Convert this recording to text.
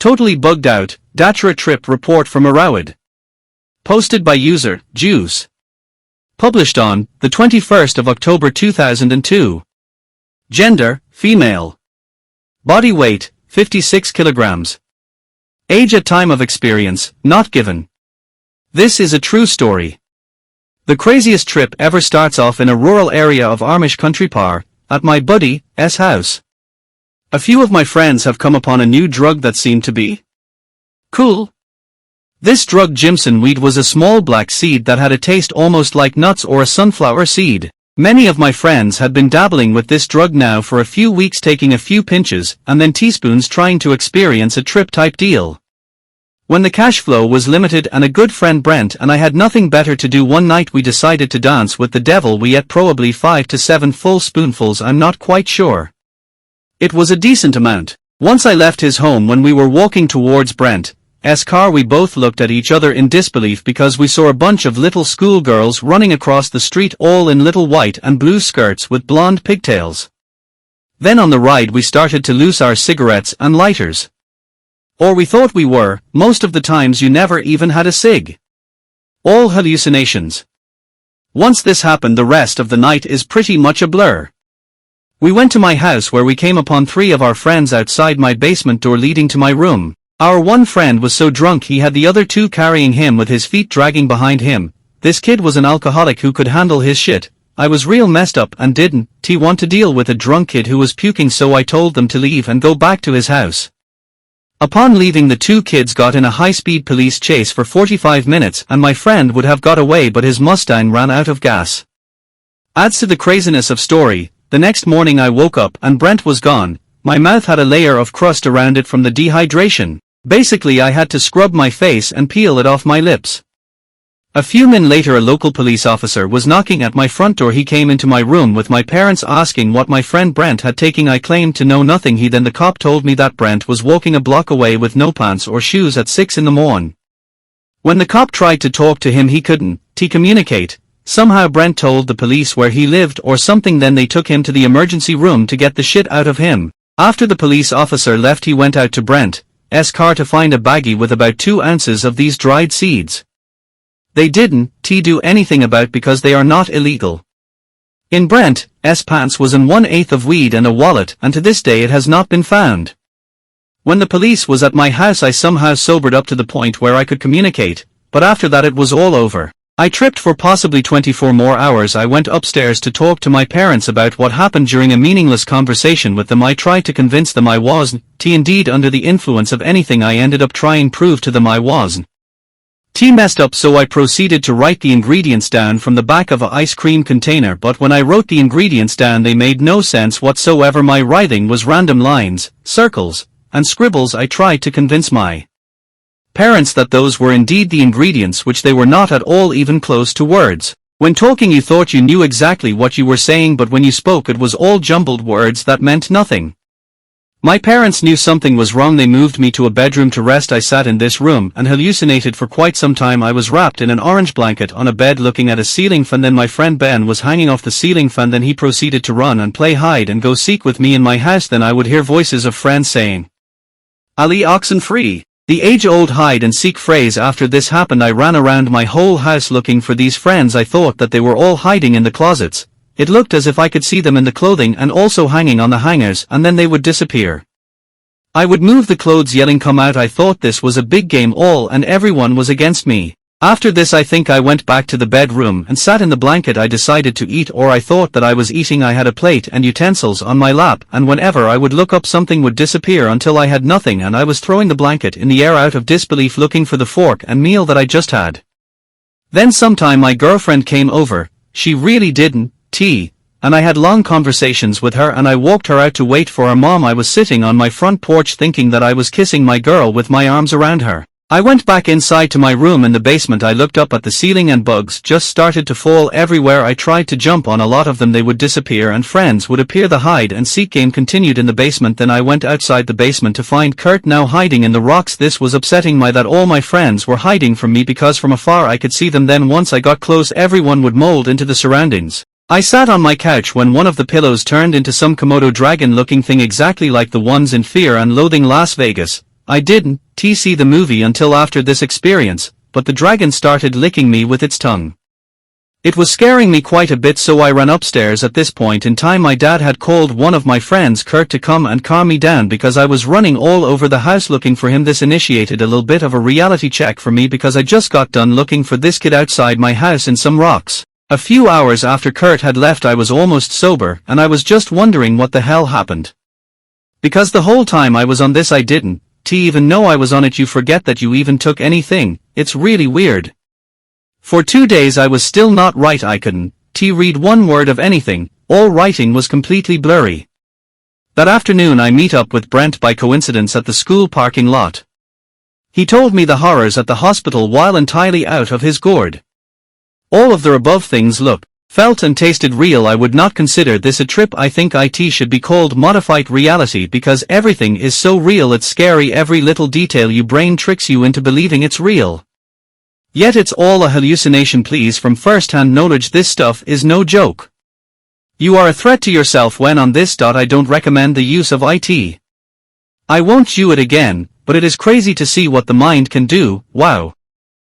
Totally bugged out, Datura trip report from Arawid. Posted by user, Juice. Published on, the 21st of October 2002. Gender, female. Body weight, 56 kilograms. Age at time of experience, not given. This is a true story. The craziest trip ever starts off in a rural area of Amish country par, at my buddy's house. A few of my friends have come upon a new drug that seemed to be cool. This drug Jimson weed was a small black seed that had a taste almost like nuts or a sunflower seed. Many of my friends had been dabbling with this drug now for a few weeks, taking a few pinches and then teaspoons, trying to experience a trip type deal. When the cash flow was limited and a good friend Brent and I had nothing better to do one night, we decided to dance with the devil. We ate probably 5 to 7 full spoonfuls, I'm not quite sure. It was a decent amount. Once I left his home, when we were walking towards Brent's car, we both looked at each other in disbelief because we saw a bunch of little schoolgirls running across the street, all in little white and blue skirts with blonde pigtails. Then on the ride we started to lose our cigarettes and lighters. Or we thought we were. Most of the times you never even had a cig. All hallucinations. Once this happened, the rest of the night is pretty much a blur. We went to my house, where we came upon 3 of our friends outside my basement door leading to my room. Our one friend was so drunk he had the other 2 carrying him with his feet dragging behind him. This kid was an alcoholic who could handle his shit. I was real messed up and didn't want to deal with a drunk kid who was puking, so I told them to leave and go back to his house. Upon leaving, the 2 kids got in a high-speed police chase for 45 minutes and my friend would have got away, but his Mustang ran out of gas. Adds to the craziness of story, the next morning I woke up and Brent was gone. My mouth had a layer of crust around it from the dehydration. Basically I had to scrub my face and peel it off my lips. A few minutes later a local police officer was knocking at my front door. He came into my room with my parents asking what my friend Brent had taken. I claimed to know nothing. Then the cop told me that Brent was walking a block away with no pants or shoes at 6 in the morning. When the cop tried to talk to him, he couldn't communicate. Somehow Brent told the police where he lived or something, then they took him to the emergency room to get the shit out of him. After the police officer left, he went out to Brent's car to find a baggie with about 2 ounces of these dried seeds. They didn't do anything about because they are not illegal. In Brent's pants was an 1/8 of weed and a wallet, and to this day it has not been found. When the police was at my house, I somehow sobered up to the point where I could communicate, but after that it was all over. I tripped for possibly 24 more hours. I went upstairs to talk to my parents about what happened. During a meaningless conversation with them, I tried to convince them I wasn't indeed under the influence of anything. I ended up trying to prove to them I wasn't messed up, so I proceeded to write the ingredients down from the back of an ice cream container, but when I wrote the ingredients down they made no sense whatsoever. My writing was random lines, circles, and scribbles. I tried to convince my parents that those were indeed the ingredients, which they were not at all even close to words. When talking you thought you knew exactly what you were saying, but when you spoke it was all jumbled words that meant nothing. My parents knew something was wrong. They moved me to a bedroom to rest. I sat in this room and hallucinated for quite some time. I was wrapped in an orange blanket on a bed looking at a ceiling fan. Then my friend Ben was hanging off the ceiling fan. Then he proceeded to run and play hide and go seek with me in my house. Then I would hear voices of friends saying, "Ali oxen free." The age-old hide and seek phrase. After this happened I ran around my whole house looking for these friends. I thought that they were all hiding in the closets. It looked as if I could see them in the clothing and also hanging on the hangers, and then they would disappear. I would move the clothes yelling, "Come out." I thought this was a big game, all and everyone was against me. After this I think I went back to the bedroom and sat in the blanket. I decided to eat, or I thought that I was eating. I had a plate and utensils on my lap, and whenever I would look up something would disappear until I had nothing, and I was throwing the blanket in the air out of disbelief looking for the fork and meal that I just had. Then sometime my girlfriend came over. She really didn't and I had long conversations with her, and I walked her out to wait for her mom. I was sitting on my front porch thinking that I was kissing my girl with my arms around her. I went back inside to my room in the basement. I looked up at the ceiling and bugs just started to fall everywhere. I tried to jump on a lot of them. They would disappear and friends would appear. The hide and seek game continued in the basement. Then I went outside the basement to find Kurt, now hiding in the rocks. This was upsetting me that all my friends were hiding from me because from afar I could see them. Then once I got close everyone would mold into the surroundings. I sat on my couch when one of the pillows turned into some Komodo dragon looking thing exactly like the ones in Fear and Loathing Las Vegas. I didn't see the movie until after this experience, but the dragon started licking me with its tongue. It was scaring me quite a bit, so I ran upstairs. At this point in time my dad had called one of my friends, Kurt, to come and calm me down because I was running all over the house looking for him. This initiated a little bit of a reality check for me because I just got done looking for this kid outside my house in some rocks. A few hours after Kurt had left I was almost sober and I was just wondering what the hell happened. Because the whole time I was on this I didn't even know I was on it. You forget that you even took anything. It's really weird. For 2 days I was still not right. I couldn't read one word of anything. All writing was completely blurry. That afternoon I meet up with Brent by coincidence at the school parking lot. He told me the horrors at the hospital while entirely out of his gourd. All of the above things looked, felt and tasted real. I would not consider this a trip. I think it should be called modified reality because everything is so real it's scary. Every little detail your brain tricks you into believing it's real. Yet it's all a hallucination. Please, from first-hand knowledge, this stuff is no joke. You are a threat to yourself when on this. I don't recommend the use of it. I won't do it again, but it is crazy to see what the mind can do. Wow.